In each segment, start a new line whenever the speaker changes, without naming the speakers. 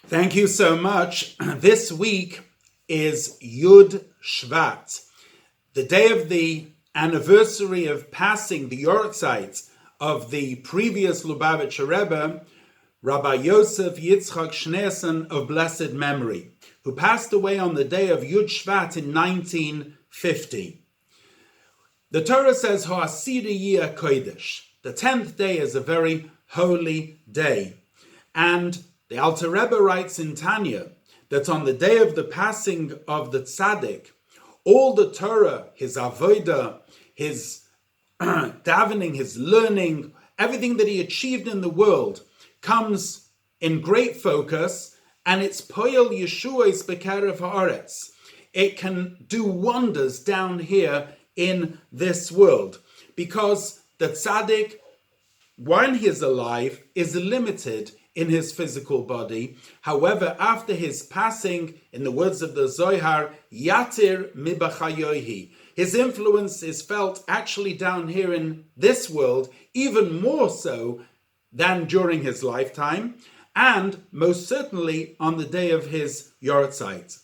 Thank you so much. This week is Yud Shvat, the day of the anniversary of passing the Yortzeit of the previous Lubavitcher Rebbe, Rabbi Yosef Yitzchak Schneerson of blessed memory, who passed away on the day of Yud Shvat in 1950. The Torah says, Ha'asiri Yeh Kodesh. The 10th day is a very holy day. And the Alter Rebbe writes in Tanya that on the day of the passing of the Tzaddik, all the Torah, his avodah, his davening, his learning, everything that he achieved in the world comes in great focus, and it's poyel Yeshuos bekerev haaretz. It can do wonders down here in this world, because the Tzaddik, when he is alive, is limited in his physical body. However, after his passing, in the words of the Zohar, Yatir mibachayohi, his influence is felt actually down here in this world, even more so than during his lifetime, and most certainly on the day of his Yortzeit.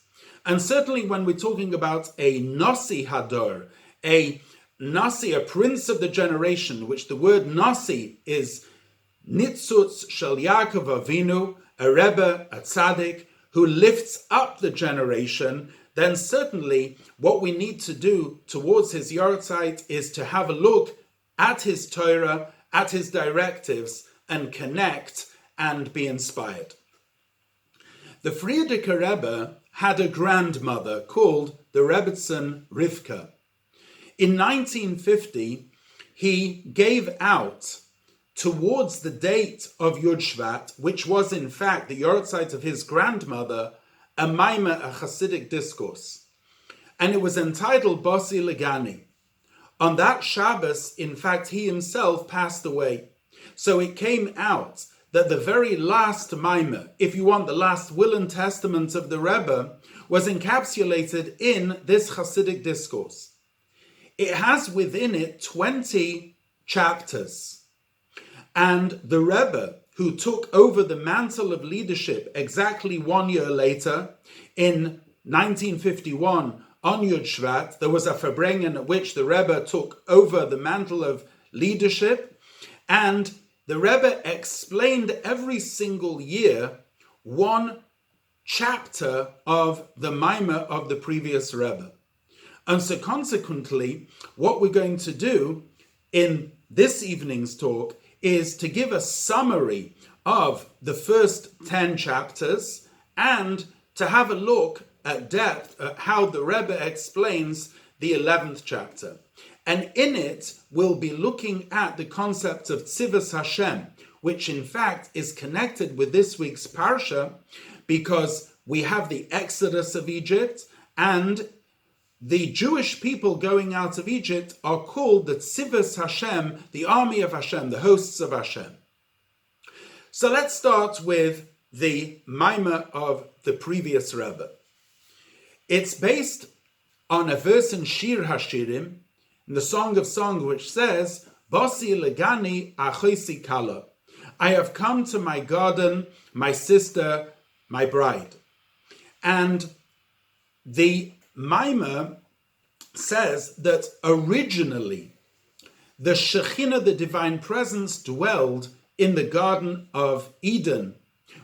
And certainly when we're talking about a Nasi Hador, a Nasi, a prince of the generation, which the word Nasi is Nitzutz Shel Yaakov Avinu, a Rebbe, a Tzaddik, who lifts up the generation, then certainly what we need to do towards his Yortzeit is to have a look at his Torah, at his directives, and connect and be inspired. The Frierdiker Rebbe had a grandmother called the Rebbetzin Rivka. In 1950, he gave out towards the date of Yud Shvat, which was in fact the Yortzeit of his grandmother, a maimah, a Hasidic discourse. And it was entitled Bosi Legani. On that Shabbos, in fact, he himself passed away. So it came out that the very last maimah, if you want, the last will and testament of the Rebbe, was encapsulated in this Hasidic discourse. It has within it 20 chapters. And the Rebbe, who took over the mantle of leadership exactly 1 year later, in 1951, on Yud Shvat, there was a Farbrengen at which the Rebbe took over the mantle of leadership, and the Rebbe explained every single year one chapter of the maimah of the previous Rebbe. And so consequently, what we're going to do in this evening's talk is to give a summary of the first 10 chapters and to have a look at depth at how the Rebbe explains the 11th chapter. And in it, we'll be looking at the concept of Tzivos Hashem, which in fact is connected with this week's parsha, because we have the Exodus of Egypt, and the Jewish people going out of Egypt are called the Tzivos Hashem, the army of Hashem, the hosts of Hashem. So let's start with the maimah of the previous Rebbe. It's based on a verse in Shir Hashirim, in the Song of Songs, which says, Bosi legani achosi kala. I have come to my garden, my sister, my bride. And the maimah says that originally the Shekhinah, the divine presence, dwelled in the Garden of Eden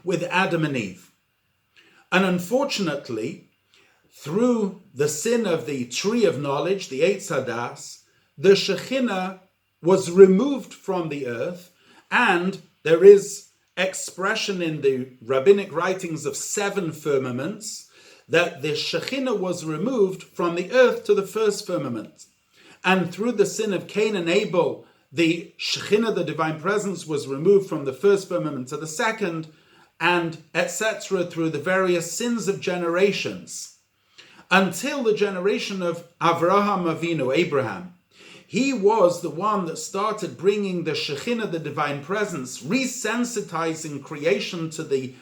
with Adam and Eve. And unfortunately, through the sin of the tree of knowledge, the Eitz Hadas, the Shekhinah was removed from the earth, and there is expression in the rabbinic writings of 7 firmaments that the Shekhinah was removed from the earth to the first firmament. And through the sin of Cain and Abel, the Shekhinah, the divine presence, was removed from the first firmament to the second, and etc. through the various sins of generations, until the generation of Avraham Avinu, Abraham. He was the one that started bringing the Shekhinah, the divine presence, resensitizing creation to the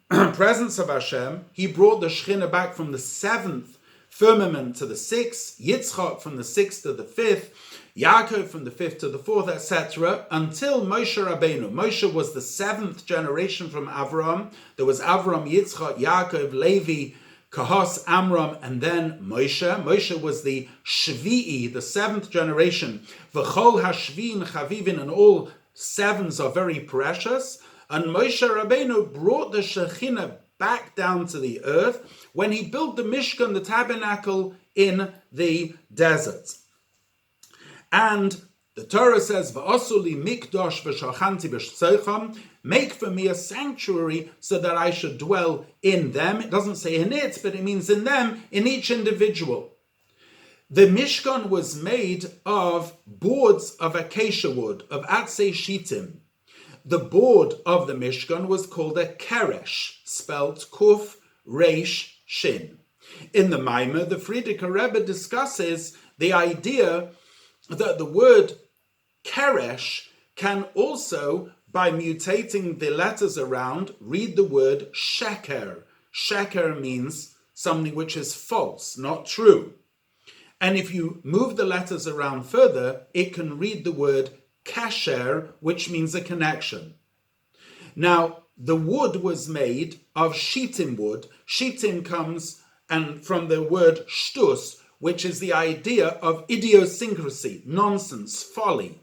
presence of Hashem. He brought the Shekhinah back from the 7th firmament to the sixth, Yitzchak from the sixth to the fifth, Yaakov from the fifth to the fourth, etc., until Moshe Rabbeinu. Moshe was the seventh generation from Avram. There was Avram, Yitzchak, Yaakov, Levi, Kahos, Amram, and then Moshe. Moshe was the Shvi'i, the seventh generation. V'chol hashvi'in chavivin, and all sevens are very precious. And Moshe Rabbeinu brought the Shekhinah back down to the earth when he built the Mishkan, the tabernacle, in the desert. And the Torah says, "V'asuli mikdosh v'shachanti b'shtzeicham," make for me a sanctuary so that I should dwell in them. It doesn't say in it, but it means in them, in each individual. The Mishkan was made of boards of acacia wood, of atzei shitim. The board of the Mishkan was called a keresh, spelt kuf, reish, shin. In the Maimah, the Frierdiker Rebbe discusses the idea that the word keresh can also, by mutating the letters around, read the word sheker. Sheker means something which is false, not true. And if you move the letters around further, it can read the word kasher, which means a connection. Now, the wood was made of shittim wood. Shittim comes from the word shtus, which is the idea of idiosyncrasy, nonsense, folly.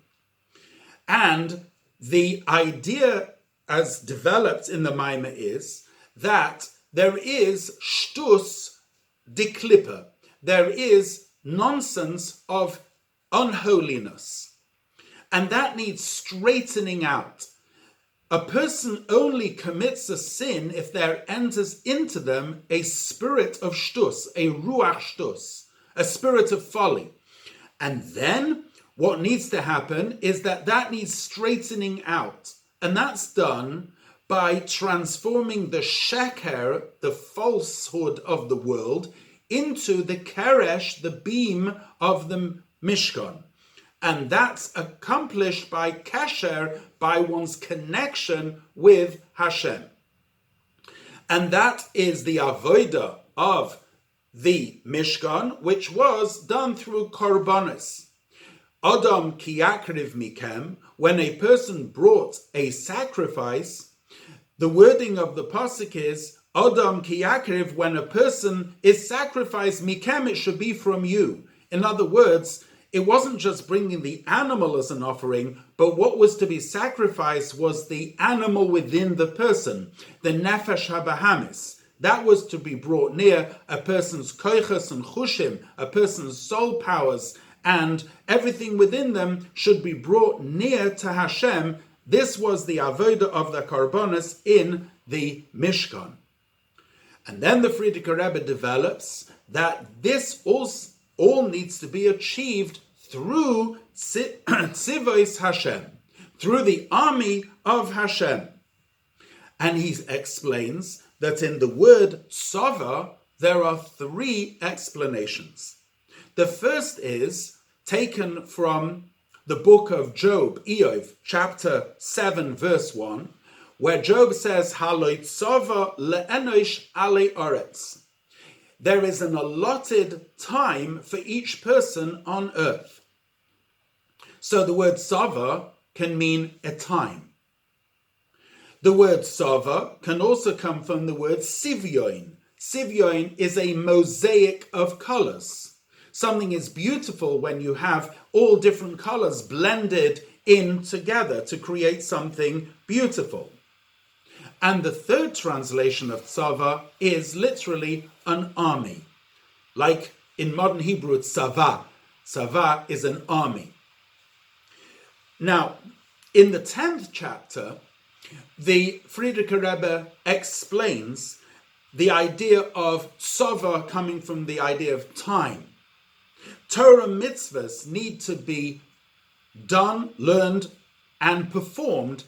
And the idea as developed in the Maimah is that there is shtus de klippa. There is nonsense of unholiness. And that needs straightening out. A person only commits a sin if there enters into them a spirit of shtus, a ruach shtus, a spirit of folly. And then what needs to happen is that needs straightening out. And that's done by transforming the sheker, the falsehood of the world, into the keresh, the beam of the Mishkan. And that's accomplished by kasher, by one's connection with Hashem. And that is the avodah of the Mishkan, which was done through korbanos. Adam ki yakriv mikem, when a person brought a sacrifice, the wording of the pasuk is, Adam ki yakriv, when a person is sacrificed, mikem, it should be from you. In other words, it wasn't just bringing the animal as an offering, but what was to be sacrificed was the animal within the person, the nefesh habahamis. That was to be brought near a person's koiches and chushim, a person's soul powers, and everything within them should be brought near to Hashem. This was the avodah of the korbanos in the Mishkan. And then the Frierdiker Rebbe develops that this all needs to be achieved through Tzivos Hashem, through the army of Hashem. And he explains that in the word tzava, there are three explanations. The first is taken from the book of Job, Eov, chapter 7, verse 1, where Job says, Haloi tzava le'enosh ale oretz. There is an allotted time for each person on earth. So the word tzava can mean a time. The word tzava can also come from the word sivyoin. Sivyoin is a mosaic of colors. Something is beautiful when you have all different colors blended in together to create something beautiful. And the third translation of tzava is literally an army. Like in modern Hebrew, it's tzava. Tzava is an army. Now, in the 10th chapter, the Frierdiker Rebbe explains the idea of tzava coming from the idea of time. Torah mitzvahs need to be done, learned, and performed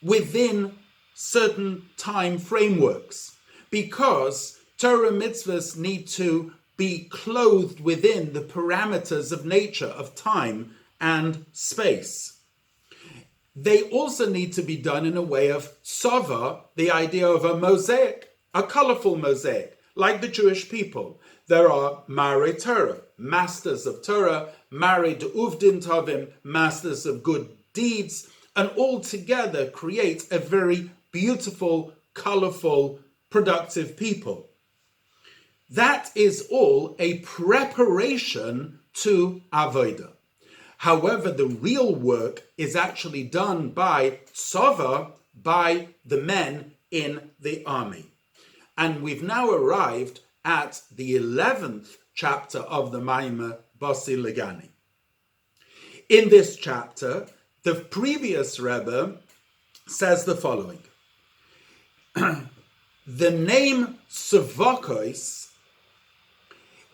within certain time frameworks, because Torah mitzvahs need to be clothed within the parameters of nature, of time and space. They also need to be done in a way of tzava, the idea of a mosaic, a colorful mosaic, like the Jewish people. There are Marei Torah, masters of Torah, Marei De'uvdin Tovim, masters of good deeds, and all together create a very beautiful, colorful, productive people. That is all a preparation to Avodah. However, the real work is actually done by Tzava, by the men in the army. And we've now arrived at the 11th chapter of the Maimah Basi Legani. In this chapter, the previous Rebbe says the following. The name Savakos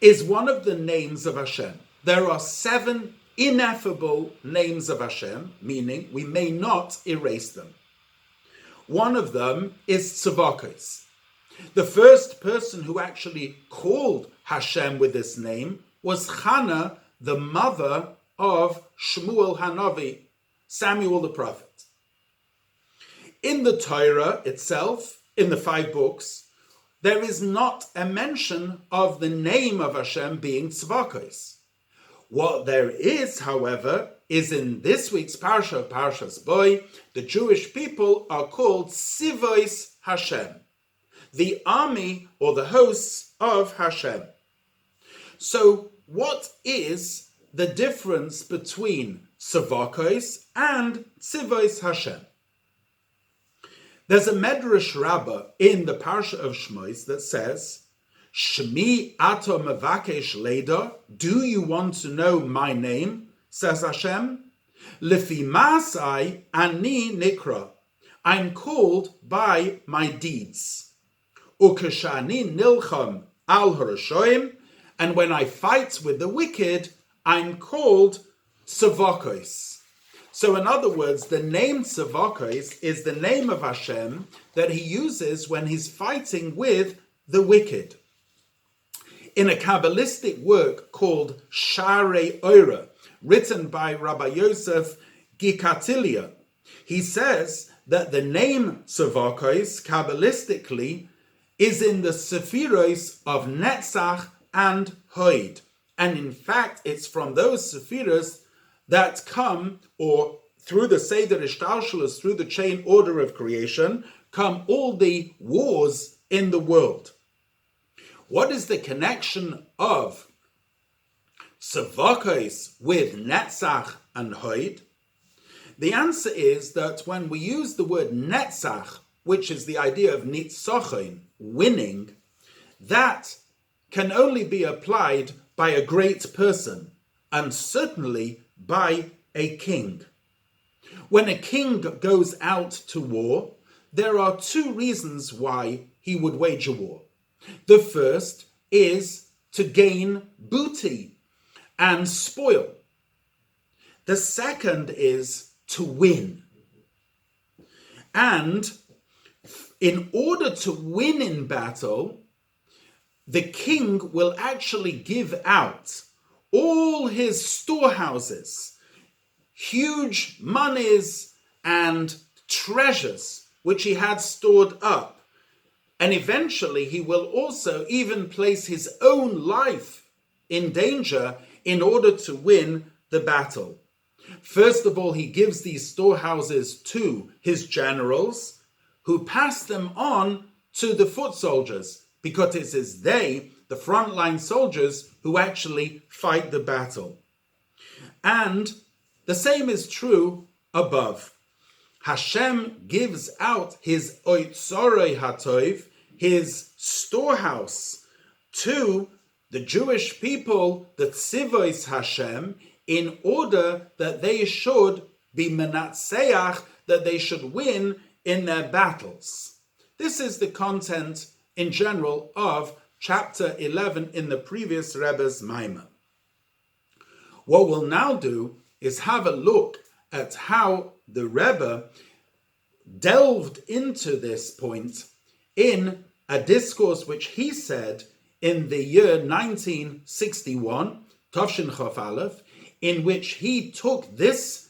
is one of the names of Hashem. There are 7 ineffable names of Hashem, meaning we may not erase them. One of them is Savakos. The first person who actually called Hashem with this name was Hannah, the mother of Shmuel Hanavi, Samuel the prophet. In the Torah itself, in the 5 books, there is not a mention of the name of Hashem being Savakos. What there is, however, is in this week's Parsha, Parshas Boy, the Jewish people are called Sivoice Hashem, the army or the hosts of Hashem. So what is the difference between Savakos and Tzivos Hashem? There's a Medrash Rabbah in the Parsha of Shmois that says, Shmi ato mevakesh leda, do you want to know my name, says Hashem? Lefi masai ani nikra, I'm called by my deeds. Ukeshani nilcham al harashoim, and when I fight with the wicked, I'm called Savakos. So in other words, the name Savakos is the name of Hashem that he uses when he's fighting with the wicked. In a Kabbalistic work called Sharei Oira, written by Rabbi Yosef Gikatilia, he says that the name Savakos, Kabbalistically, is in the Sephiros of Netzach and Hod. And in fact, it's from those Sephiros that come, or through the Seder Ishtalshelus, through the chain order of creation, come all the wars in the world. What is the connection of Savakos with Netzach and Hod? The answer is that when we use the word Netzach, which is the idea of Nitzochen, winning, that can only be applied by a great person, and certainly by a king. When a king goes out to war, there are 2 reasons why he would wage a war. The first is to gain booty and spoil. The second is to win. And in order to win in battle, the king will actually give out all his storehouses, huge monies and treasures which he had stored up. And eventually he will also even place his own life in danger in order to win the battle. First of all, he gives these storehouses to his generals, who pass them on to the foot soldiers, because it is they, the frontline soldiers, who actually fight the battle. And the same is true above. Hashem gives out his oitzorei hatov, his storehouse, to the Jewish people, the Tzivos Hashem, in order that they should be menatseach, that they should win in their battles. This is the content in general of chapter 11 in the previous Rebbe's Maimah. What we'll now do is have a look at how the Rebbe delved into this point in a discourse which he said in the year 1961, Tavshin Chof Aleph, in which he took this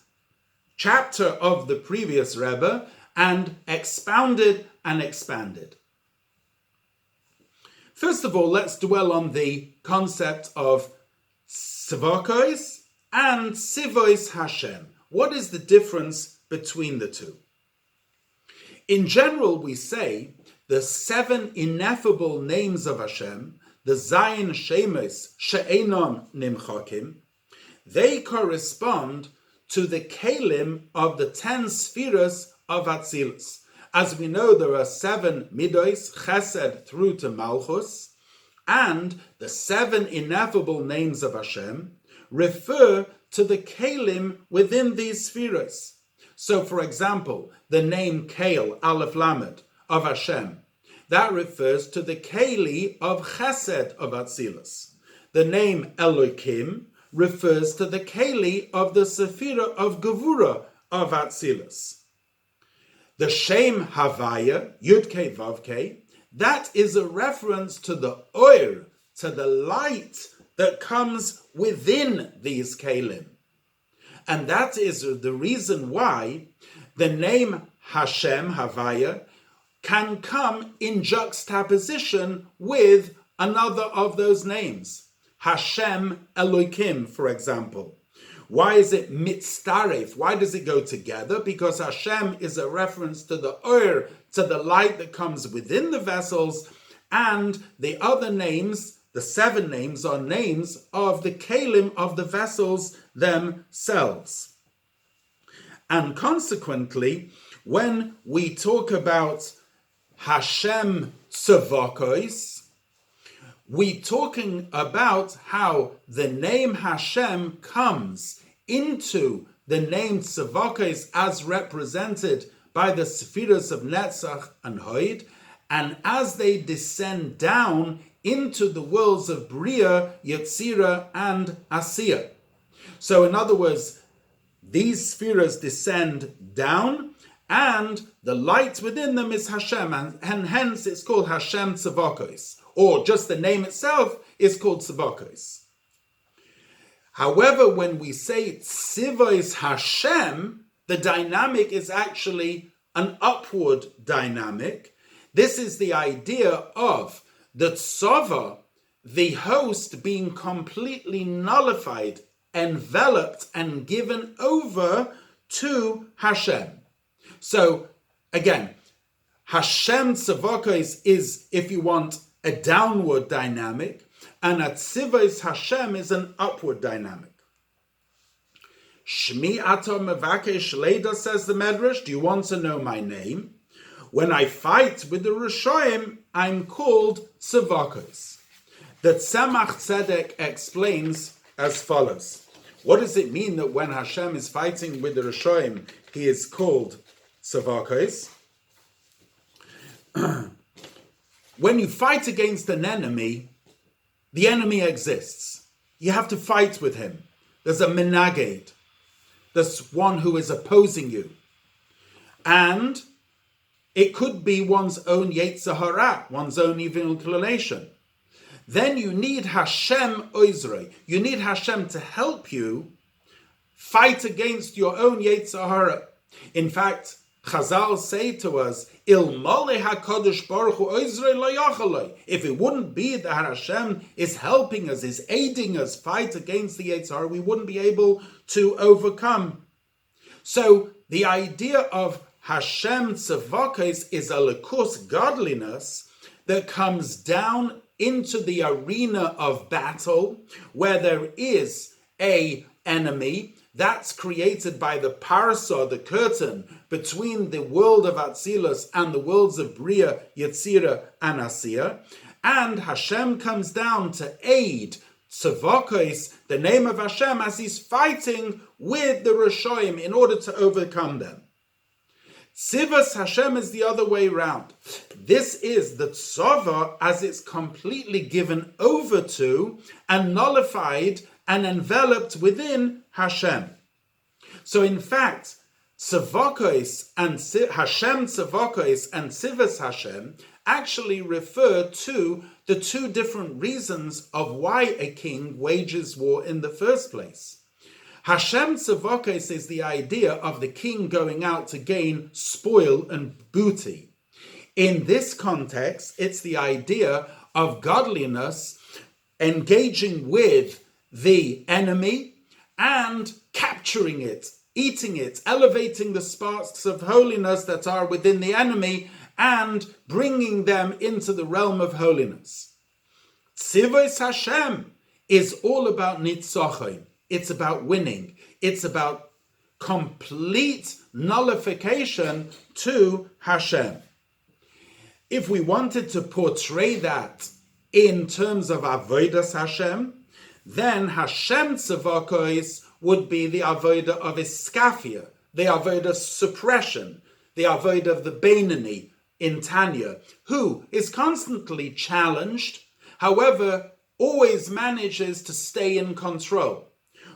chapter of the previous Rebbe and expounded and expanded. First of all, let's dwell on the concept of Savakos and Sivoice Hashem. What is the difference between the two? In general, we say the 7 ineffable names of Hashem, the Zayin Shemes She'enon Nimchakim, they correspond to the Kelim of the 10 spheres of Atzilus. As we know, there are 7 Midos, Chesed through to Malchus, and the 7 ineffable names of Hashem refer to the Kelim within these spheres. So, for example, the name Kel, Aleph Lamed, of Hashem, that refers to the Keli of Chesed of Atzilus. The name Elokim refers to the Keli of the Sephira of Gevura of Atzilus. The Shem Havaya, Yud-Kei Vav-Kei, that is a reference to the Oir, to the light that comes within these Kelim. And that is the reason why the name Hashem, Havaya, can come in juxtaposition with another of those names. Hashem Elokim, for example. Why is it mitztaref? Why does it go together? Because Hashem is a reference to the Ur, to the light that comes within the vessels, and the other names, the 7 names, are names of the kelim of the vessels themselves. And consequently, when we talk about Hashem Savakos, we're talking about how the name Hashem comes into the name Savakos as represented by the Sephiros of Netzach and Hod, and as they descend down into the worlds of Bria, Yetzira, and Asiya. So in other words, these spheres descend down, and the light within them is Hashem, and hence it's called Hashem Savakos, or just the name itself is called Savakos. However, when we say Tzivos Hashem, the dynamic is actually an upward dynamic. This is the idea of the Tzava, the host, being completely nullified, enveloped, and given over to Hashem. So, again, Hashem Savakos is, if you want, a downward dynamic, and a Tzivos Hashem is an upward dynamic. Shmi ato mevakesh leida, says the Medrash. Do you want to know my name? When I fight with the Rishoim, I'm called Savakos. The Tzemach Tzedek explains as follows. What does it mean that when Hashem is fighting with the Rishoim, he is called Savakos? When you fight against an enemy, the enemy exists. You have to fight with him. There's a menaged. There's one who is opposing you. And it could be one's own Yetzer Hara, one's own evil inclination. Then you need Hashem Oizrei. You need Hashem to help you fight against your own Yetzer Hara. In fact, Chazal say to us, Ilmole HaKadosh Baruch Hu Oizrei lo yachaloi. If it wouldn't be that Hashem is helping us, is aiding us fight against the Yetzer Hara, we wouldn't be able to overcome. So the idea of Hashem Tzavakos is a likus godliness that comes down into the arena of battle where there is a enemy that's created by the parasah, the curtain between the world of Atzilus and the worlds of Bria, Yetzira, and Asiya. And Hashem comes down to aid Savakos, the name of Hashem, as he's fighting with the Rishoim in order to overcome them. Tzivos Hashem is the other way around. This is the Tzava as it's completely given over to and nullified and enveloped within Hashem. So in fact, Savakos and Hashem Savakos and Tzivos Hashem actually refer to the 2 different reasons of why a king wages war in the first place. Hashem Savakos is the idea of the king going out to gain spoil and booty. In this context, it's the idea of godliness engaging with the enemy and capturing it, eating it, elevating the sparks of holiness that are within the enemy and bringing them into the realm of holiness. Tzivos Hashem is all about nitzachon. It's about winning. It's about complete nullification to Hashem. If we wanted to portray that in terms of avodas Hashem, then Hashem Savakos would be the avodah of iskafia, the avodah of suppression, the avodah of the Beinani in Tanya, who is constantly challenged, however, always manages to stay in control.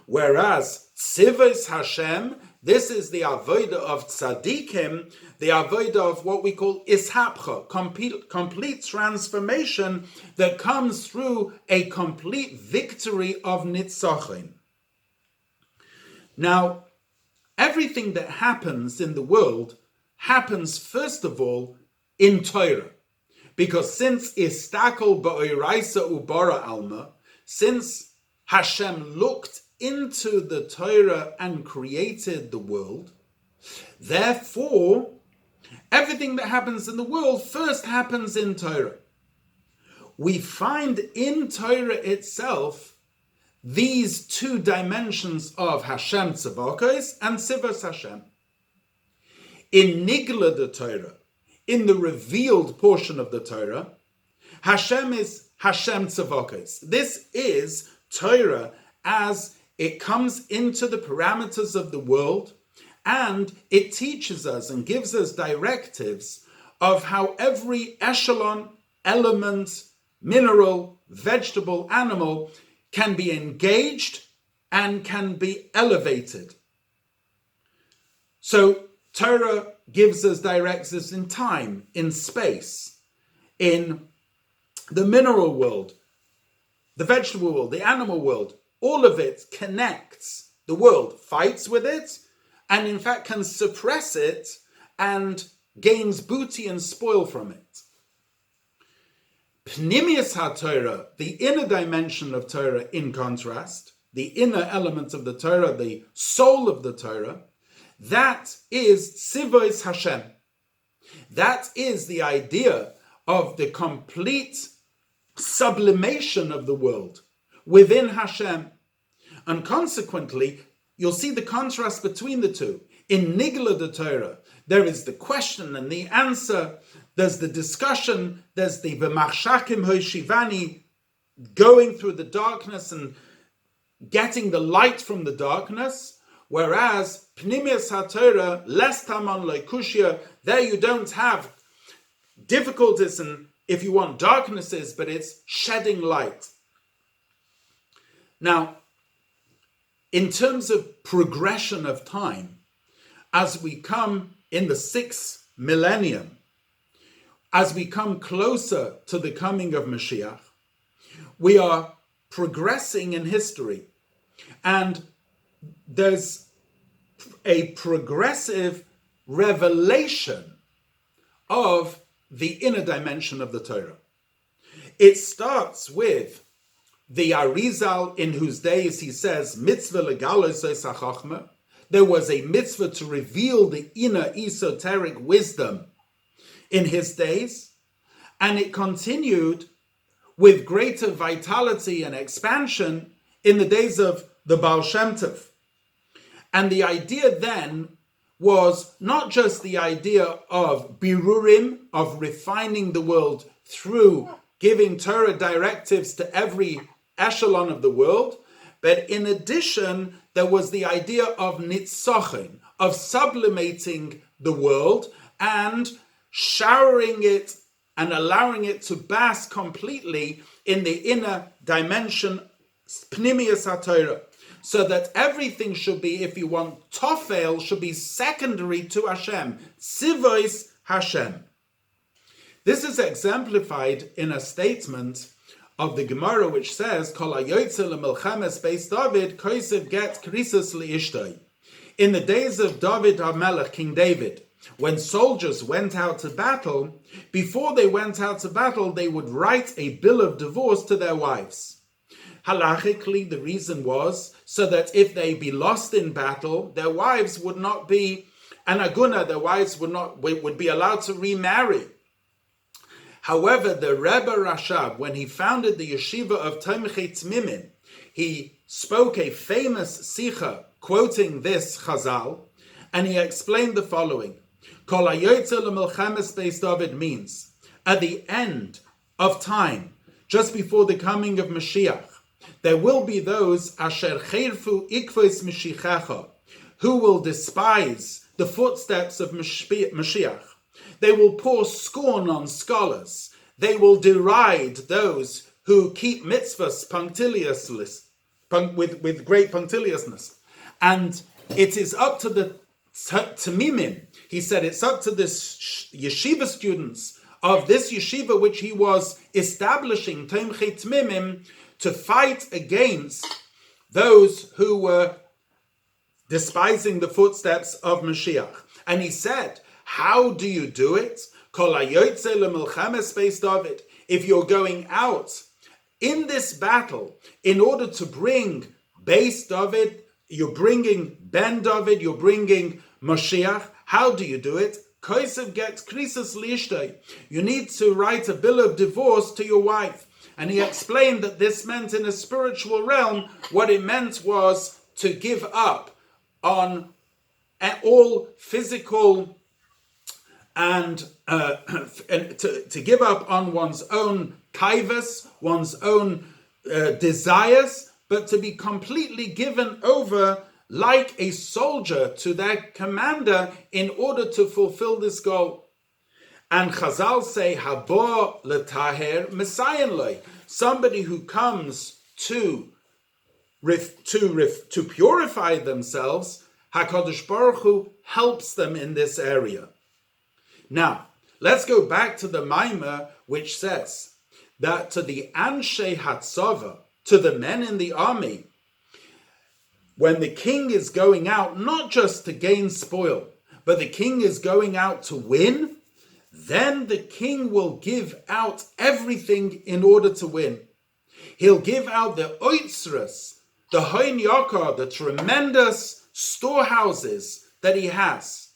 Whereas Tzivos Hashem, this is the avodah of tzaddikim, the avodah of what we call ishapcha, complete transformation that comes through a complete victory of nitzachon. Now, everything that happens in the world happens first of all in Torah. Because since istakel ba'oraisa ubara alma, since Hashem looked into the Torah and created the world, therefore, everything that happens in the world first happens in Torah. We find in Torah itself these two dimensions of Hashem Savakos and Tzivos Hashem. In Nigla the Torah, in the revealed portion of the Torah, Hashem is Hashem Savakos. This is Torah as it comes into the parameters of the world, and it teaches us and gives us directives of how every echelon, element, mineral, vegetable, animal can be engaged and can be elevated. So Torah gives us directives in time, in space, in the mineral world, the vegetable world, the animal world. All of it connects the world, fights with it, and in fact can suppress it and gains booty and spoil from it. Pnimius HaTorah, the inner dimension of Torah in contrast, the inner element of the Torah, the soul of the Torah, that is Sivoice Hashem. That is the idea of the complete sublimation of the world within Hashem. And consequently, you'll see the contrast between the two. In Nigla the Torah, there is the question and the answer, there's the discussion, there's the V'machshakim hoshivani, going through the darkness and getting the light from the darkness, whereas Pnimius HaTorah, less taman loikushia, there you don't have difficulties and, if you want, darknesses, but it's shedding light. Now, in terms of progression of time, as we come in the 6th millennium, as we come closer to the coming of Mashiach, we are progressing in history. And there's a progressive revelation of the inner dimension of the Torah. It starts with the Arizal, in whose days he says, mitzvah legalos hachachma. There was a mitzvah to reveal the inner esoteric wisdom in his days, and it continued with greater vitality and expansion in the days of the Baal Shem Tov. And the idea then was not just the idea of birurim, of refining the world through giving Torah directives to every echelon of the world, but in addition, there was the idea of nitzachon, of sublimating the world and showering it and allowing it to bask completely in the inner dimension, Pnimius HaTorah, so that everything should be, if you want, tofel, should be secondary to Hashem, Sivoice Hashem. This is exemplified in a statement of the Gemara which says, Kol hayotze lemelchemes beis David kosev get krisus liishtoi. In the days of David HaMelech, King David, when soldiers went out to battle, before they went out to battle, they would write a bill of divorce to their wives. Halachically, the reason was so that if they be lost in battle, their wives would not be an aguna, their wives would be allowed to remarry. However, the Rebbe Rashab, when he founded the yeshiva of Tomchei Tmimim, he spoke a famous sicha quoting this chazal, and he explained the following. Kol hayotze lemelchemes beis David means, at the end of time, just before the coming of Mashiach, there will be those asher cheirfu ikvos Mashiacha, who will despise the footsteps of Mashiach. They will pour scorn on scholars. They will deride those who keep mitzvahs with great punctiliousness. And it is up to the Tamimim. He said it's up to the yeshiva students of this yeshiva which he was establishing, Tomchei Tmimim, to fight against those who were despising the footsteps of Mashiach. And he said, how do you do it? Kol hayotze lemelchemes beis David. If you're going out in this battle in order to bring Beis David, you're bringing Ben David, you're bringing Mashiach, how do you do it? Kosev gets krisis lishtay. You need to write a bill of divorce to your wife. And he explained that this meant in a spiritual realm, what it meant was to give up on all physical and to give up on one's own kaivas, one's own desires, but to be completely given over like a soldier to their commander in order to fulfill this goal. And Chazal say, Habo letaher Messiah loy, somebody who comes to purify themselves, HaKadosh Baruch Hu helps them in this area. Now, let's go back to the Maimah, which says that to the Anshe Hatzava, to the men in the army, when the king is going out, not just to gain spoil, but the king is going out to win, then the king will give out everything in order to win. He'll give out the oitzras, the hoin yakar, the tremendous storehouses that he has.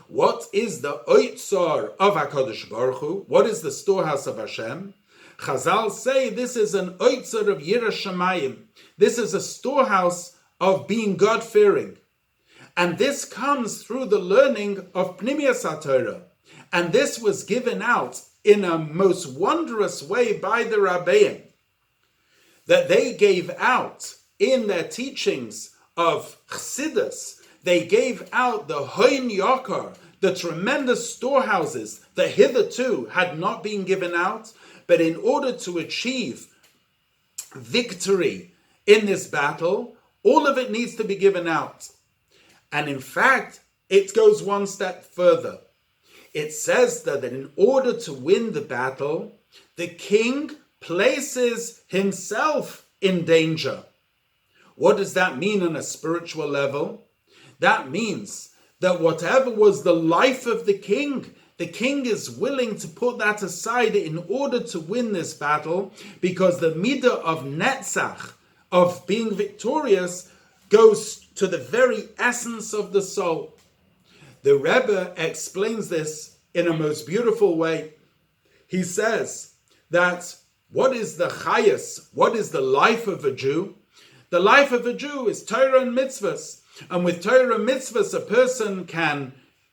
What is the oitzar of HaKadosh Baruch Hu? What is the storehouse of Hashem? Chazal say this is an oitzar of Yirah Shamayim. This is a storehouse of being God-fearing. And this comes through the learning of Pnimiyas HaTorah. And this was given out in a most wondrous way by the Rabbi, that they gave out in their teachings of Chassidus. They gave out the Hoin Yakar, the tremendous storehouses that hitherto had not been given out, but in order to achieve victory in this battle, all of it needs to be given out. And in fact, it goes one step further. It says that in order to win the battle, the king places himself in danger. What does that mean on a spiritual level? That means that whatever was the life of the king is willing to put that aside in order to win this battle, because the midah of netzach, of being victorious, goes to the very essence of the soul. The Rebbe explains this in a most beautiful way. He says that what is the chayas, what is the life of a Jew? The life of a Jew is Torah and mitzvahs. And with Torah and mitzvahs, a person can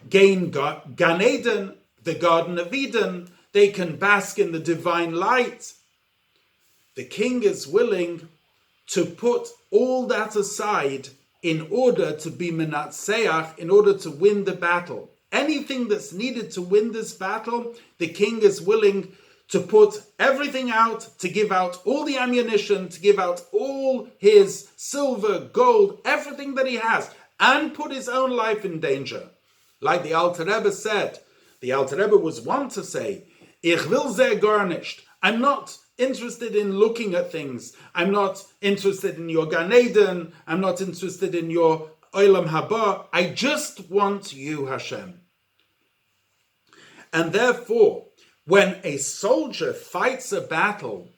gain Gan Eden, the Garden of Eden. They can bask in the divine light. The king is willing to put all that aside in order to be menatseach, in order to win the battle. Anything that's needed to win this battle, the king is willing to put everything out, to give out all the ammunition, to give out all his silver, gold, everything that he has, and put his own life in danger. Like the Alter Rebbe said, the Alter Rebbe was one to say, Ich will sehr garnished. I'm not interested in looking at things. I'm not interested in your Gan Eden. I'm not interested in your Olam Haba. I just want you, Hashem. And therefore, when a soldier fights a battle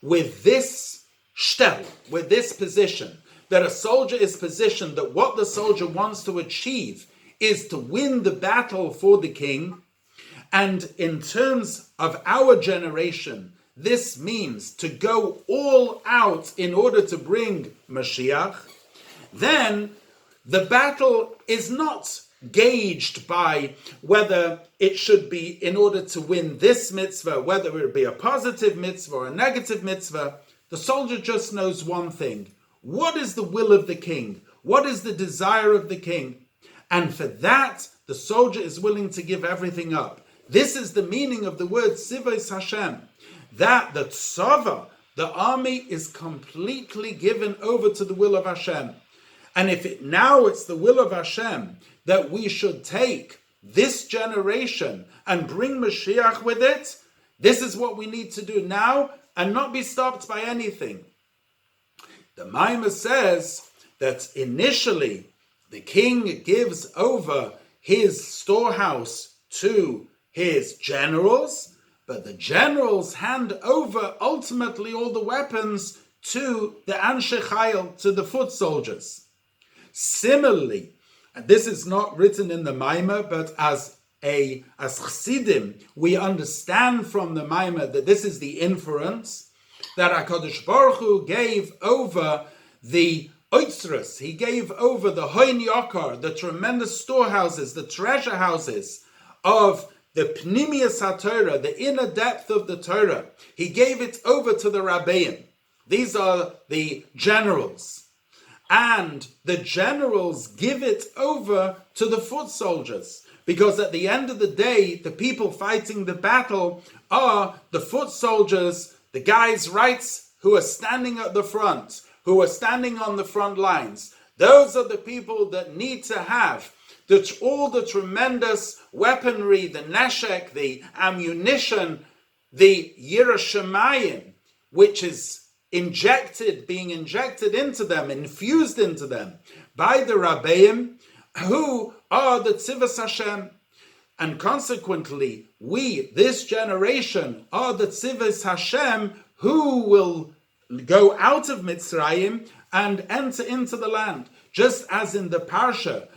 with this shtel, with this position, that a soldier is positioned, that what the soldier wants to achieve is to win the battle for the king, and in terms of our generation, this means to go all out in order to bring Mashiach, then the battle is not gauged by whether it should be in order to win this mitzvah, whether it be a positive mitzvah or a negative mitzvah. The soldier just knows one thing. What is the will of the king? What is the desire of the king? And for that, the soldier is willing to give everything up. This is the meaning of the word Sivoice Hashem. That the tzava, the army, is completely given over to the will of Hashem. And if it's the will of Hashem that we should take this generation and bring Mashiach with it, this is what we need to do now and not be stopped by anything. The Maimah says that initially the king gives over his storehouse to his generals, but the generals hand over ultimately all the weapons to the Anshe Chayil, to the foot soldiers. Similarly, and this is not written in the Maimah, but as Chassidim, we understand from the Maimah that this is the inference that HaKadosh Baruch Hu gave over the Oitzrus, he gave over the Hoin Yokar, the tremendous storehouses, the treasure houses of the Pnimius HaTorah, the inner depth of the Torah. He gave it over to the Rabbeim. These are the generals. And the generals give it over to the foot soldiers. Because at the end of the day, the people fighting the battle are the foot soldiers, the guys' rights who are standing at the front, who are standing on the front lines. Those are the people that need to have all the tremendous weaponry, the neshek, the ammunition, the Yerushalayim, which is being injected into them, infused into them by the Rabbeim, who are the Tzivos Hashem. And consequently, we, this generation, are the Tzivos Hashem who will go out of Mitzrayim and enter into the land. Just as in the Parsha,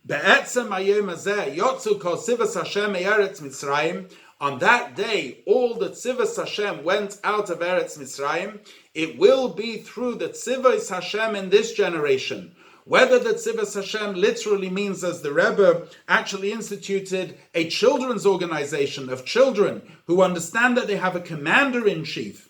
Be'etzem hayom hazeh yotzu kol Tzivos Hashem me'eretz Mitzrayim, on that day, all the Tzivos Hashem went out of Eretz Mitzrayim. It will be through the Tzivos Hashem in this generation. Whether the Tzivos Hashem literally means, as the Rebbe actually instituted, a children's organization of children who understand that they have a commander-in-chief,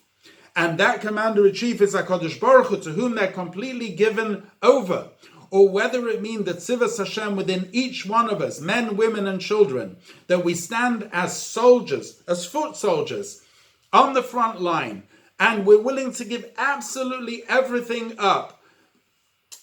and that commander-in-chief is HaKadosh Baruch Hu, to whom they're completely given over, or whether it means that Tzivos Hashem within each one of us, men, women, and children, that we stand as soldiers, as foot soldiers, on the front line, and we're willing to give absolutely everything up,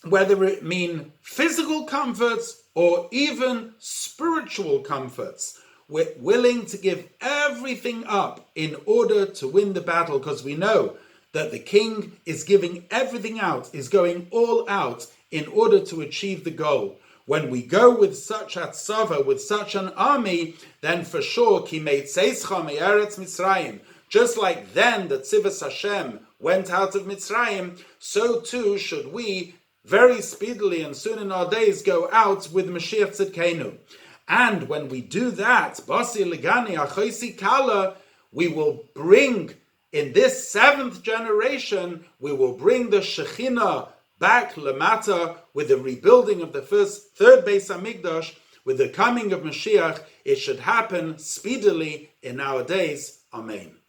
whether it mean physical comforts or even spiritual comforts. We're willing to give everything up in order to win the battle, because we know that the king is giving everything out, is going all out in order to achieve the goal. When we go with such a tzava, with such an army, then for sure, ki meitzeischa me'eretz Mitzrayim, just like then the Tzivos Hashem went out of Mitzrayim, so too should we very speedily and soon in our days go out with Mashiach Tzidkenu. And when we do that, Basi Legani Achoisi Kala, we will bring, in this seventh generation, we will bring the Shekhinah back Lamata with the rebuilding of the third Beis HaMikdash, with the coming of Mashiach. It should happen speedily in our days. Amen.